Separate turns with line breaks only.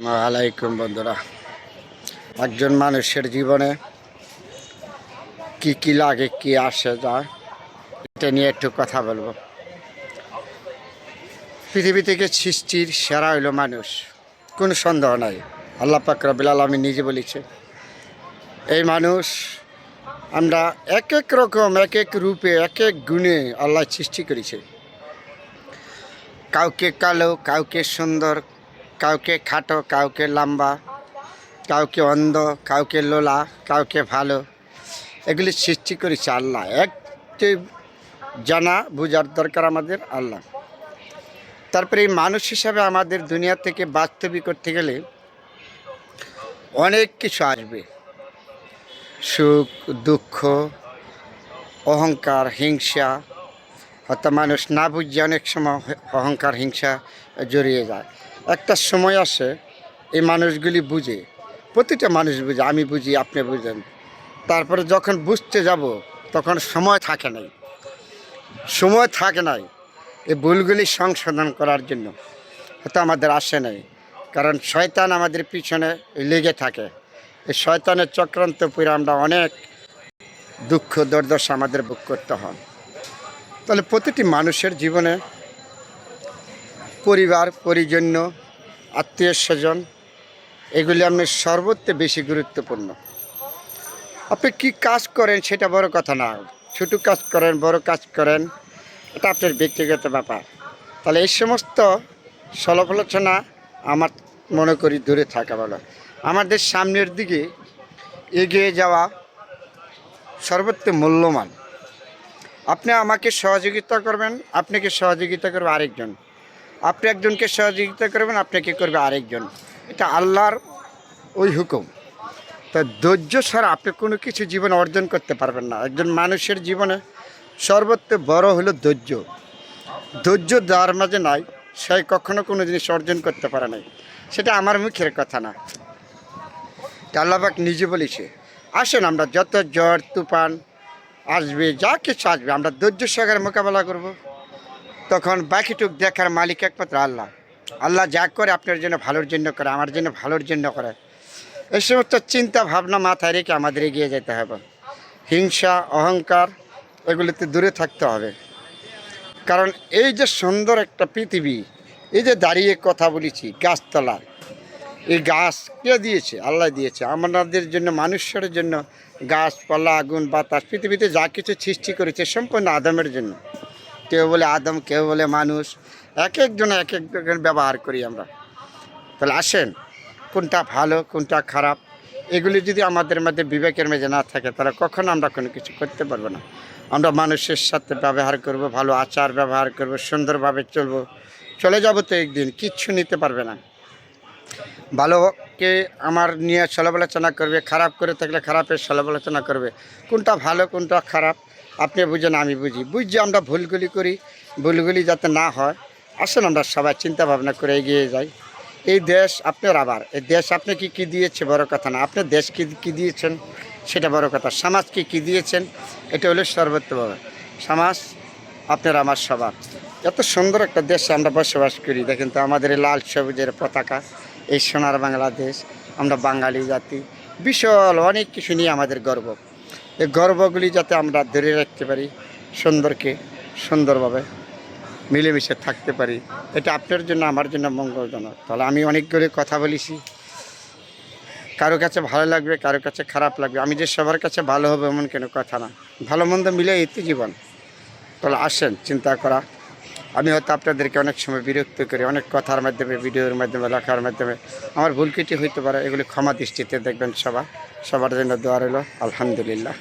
ওয়ালাইকুম বন্ধুরা, একজন মানুষের জীবনে কি কি লাগে, কি আসে যায়, এটা নিয়ে একটু কথা বলবো। পৃথিবী থেকে সৃষ্টির সেরা হইল মানুষ, কোনো সন্দেহ নাই। আল্লাহ পাক রব্বুল আলামিন নিজে বলেছে, এই মানুষ আমরা এক এক রকম, এক এক রূপে, এক এক গুণে আল্লাহ সৃষ্টি করেছে। কাউকে কালো, কাউকে সুন্দর, কাউকে খাটো, কাউকে লম্বা, কাউকে অন্ধ, কাউকে লোলা, কাউকে ভালো, এগুলি সৃষ্টি করেছে আল্লাহ। একটি জানা বোঝার দরকার আমাদের আল্লাহ। তারপরে এই মানুষ হিসাবে আমাদের দুনিয়া থেকে বাস্তবিক করতে গেলে অনেক কিছু আসবে, সুখ দুঃখ, অহংকার, হিংসা। হয়তো মানুষ না বুঝে অনেক সময় অহংকার হিংসা জড়িয়ে যায়। একটা সময় আসে এই মানুষগুলি বুঝে, প্রতিটা মানুষ বুঝে, আমি বুঝি, আপনি বুঝেন। তারপরে যখন বুঝতে যাব তখন সময় থাকে নাই, এই ভুলগুলি সংশোধন করার জন্য হয়তো আমাদের আসে নাই। কারণ শয়তান আমাদের পিছনে লেগে থাকে। এই শয়তানের চক্রান্ত পুরো আমরা অনেক দুঃখ দুর্দশা আমাদের ভোগ করতে হয়। তাহলে প্রতিটি মানুষের জীবনে পরিবার, পরিজন্য, আত্মীয় স্বজন, এগুলি আপনার সর্বত্র বেশি গুরুত্বপূর্ণ। আপনি কী কাজ করেন সেটা বড় কথা না, ছোটো কাজ করেন, বড় কাজ করেন, এটা আপনার ব্যক্তিগত ব্যাপার। তাহলে এই সমস্ত সমালোচনা আমার মনে করি দূরে থাকা ভালো। আমাদের সামনের দিকে এগিয়ে যাওয়া সর্বত্র মূল্যবান। আপনি আমাকে সহযোগিতা করবেন, আপনাকে সহযোগিতা করবে আরেকজন, আপনি একজনকে সহযোগিতা করবেন, আপনাকে করবে আরেকজন। এটা আল্লাহর ওই হুকুম। তা ধৈর্য ছাড়া আপনি কোনো কিছু জীবনে অর্জন করতে পারবেন না। একজন মানুষের জীবনে সর্বত্র বড় হলো ধৈর্য। ধৈর্য যার মাঝে নাই, সে কখনো কোনো জিনিস অর্জন করতে পারে নাই। সেটা আমার মুখের কথা না, আল্লাহ পাক নিজে বলেছে। আসেন, আমরা যত ঝড় তুফান আসবে, যা কিছু আসবে, আমরা ধৈর্য সহকারে মোকাবেলা করব। তখন বাকিটুক দেখার মালিক একমাত্র আল্লাহ। আল্লাহ যা করে আপনার জন্য ভালোর জন্য করে, আমার জন্য ভালোর জন্য করে। এই সমস্ত চিন্তা ভাবনা মাথায় রেখে আমাদের এগিয়ে যেতে হবে। হিংসা, অহংকার, এগুলিতে দূরে থাকতে হবে। কারণ এই যে সুন্দর একটা পৃথিবী, এই যে দাঁড়িয়ে কথা বলেছি গাছতলা, এই গাছ কে দিয়েছে? আল্লাহ দিয়েছে আমাদের জন্য, মানুষের জন্য। গাছপালা, আগুন, বাতাস, পৃথিবীতে যা কিছু সৃষ্টি করেছে সম্পূর্ণ আদমের জন্য। কেউ বলে আদম, কেউ বলে মানুষ, এক একজনে এক একজন ব্যবহার করি আমরা। তাহলে আসেন, কোনটা ভালো কোনটা খারাপ, এগুলি যদি আমাদের মধ্যে বিবেকের মেঝে না থাকে, তাহলে কখনো আমরা কোনো কিছু করতে পারবো না। আমরা মানুষের সাথে ব্যবহার করব, ভালো আচার ব্যবহার করব, সুন্দরভাবে চলবো, চলে যাব তো একদিন কিচ্ছু নিতে পারবে না। ভালোকে আমার নিয়ে সমালোচনা করবে, খারাপ করে থাকলে খারাপের সমালোচনা করবে। কোনটা ভালো কোনটা খারাপ আপনি বুঝেন, আমি বুঝি, বুঝছি আমরা ভুলগুলি করি, ভুলগুলি যাতে না হয়। আসুন আমরা সবাই চিন্তা ভাবনা করে এগিয়ে যাই। এই দেশ আপনার, আবার এই দেশ আপনি কি দিয়েছে বড় কথা না, আপনার দেশ কি দিয়েছেন সেটা বড় কথা। সমাজকে কি দিয়েছেন এটা হলো সর্বোত্তম। সমাজ আপনার আমার সবার। এত সুন্দর একটা দেশে আমরা বসবাস করি। দেখেন তো আমাদের এই লাল সবুজের পতাকা, এই সোনার বাংলাদেশ, আমরা বাঙালি জাতি, বিশাল অনেক কিছু নিয়ে আমাদের গর্ব। এই গর্বগুলি যাতে আমরা ধরে রাখতে পারি, সুন্দরকে সুন্দরভাবে মিলেমিশে থাকতে পারি, এটা আপনার জন্য আমার জন্য মঙ্গলজনক। তাহলে আমি অনেকগুলি কথা বলেছি, কারো কাছে ভালো লাগবে, কারো কাছে খারাপ লাগবে। আমি যে সবার কাছে ভালো হবে এমন কোনো কথা না, ভালো মন্দ মিলে এতে জীবন। তাহলে আসেন চিন্তা করা। আমি হয়তো আপনাদেরকে অনেক সময় বিরক্ত করি, অনেক কথার মাধ্যমে, ভিডিওর মাধ্যমে, লেখার মাধ্যমে আমার ভুল ত্রুটি হইতে পারে। এগুলি ক্ষমা দৃষ্টিতে দেখবেন। সবার জন্য দোয়া রইল। আলহামদুলিল্লাহ।